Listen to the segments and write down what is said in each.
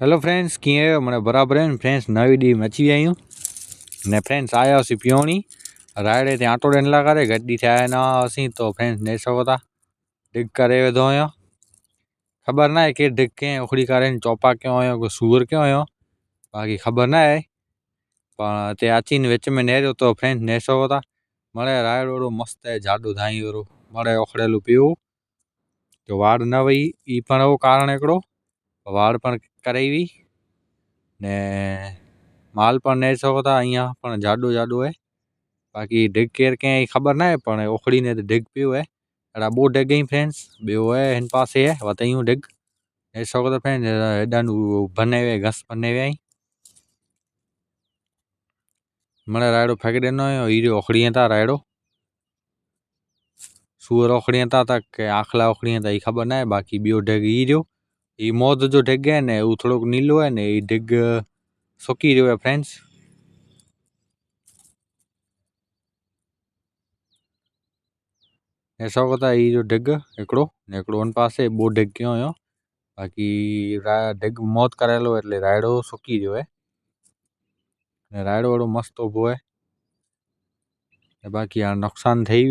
Hello friends, कीअं आहियो? माना बराबरि आहिनि फ्रेंड्स। नवी ॾींहुं में अची विया आहियूं ने फ्रेंड्स आया हुआसीं पियोणी रायड़े ते आटो ॾियण लाइ करे गड्डी थिया न हुआसीं तो फ्रेंड्स ॾेई सघो था डिग करे वेठो हुयो। ख़बर न आहे कि डिग कीअं उखड़ी करे चौपा कयो हुयो को सूअर कयो हुयो, बाक़ी ख़बर न आहे। पर हिते अची विच में नेरियो तो फ्रेंड्स ॾेई सघो था। मड़े रायड़ो अहिड़ो मस्तु आहे, जाडू धाई वारो मड़े उखड़ेलो पियो जो वाड़ न वई। ई पण उहो कारण हिकिड़ो वाड़ पण करे हुई ने माल पण ॾेई सघो था। ईअं पण जाडू जाडू आहे, बाक़ी डिग केरु कंहिं ख़बर न आहे पण उखड़ी ने डिग पियो आहे। अहिड़ा ॿ डिग आहिनि फ्रेंड्स, ॿियो आहे हिन पासे आहे वतईयूं डिग ॾेई सघो था फ्रेंड्स। हेॾा बने विया घस बने विया आहिनि। मड़े रायड़ो फेंके ॾिनो हुयो, हीरो उखड़ीअ था रायड़ो सूअर उखड़ीअ था त के आखला उखड़ीअ था ई ख़बर न आहे। बाक़ी ॿियो डिग ई रहियो, ही मौत जो डिग आहे ने उहो थोड़ो नीलो आहे ने ही डिग सुकी रहियो आहे फ्रेंड्स। ॾेई सघो था ही जो डिग हिकिड़ो ने हिकिड़ो हुन पासे ॿ डिग कयो हुयो, बाक़ी डिग मौत करेलो એટલે રાયડો સુકી રહ્યો है ने रायड़ो अहिड़ो मस्तु ऊभो आहे। बाक़ी हाणे नुक़सानु થઈ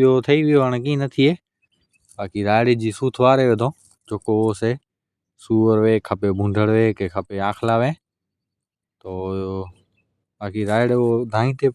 वियो हाणे कीअं न थिए। बाक़ी रायड़े जी सूथ वारे वेठो जेको से सूअर वे खपे भूंडड़ वे के खपे आखला वे तो बाक़ी रायड़ो धाई ते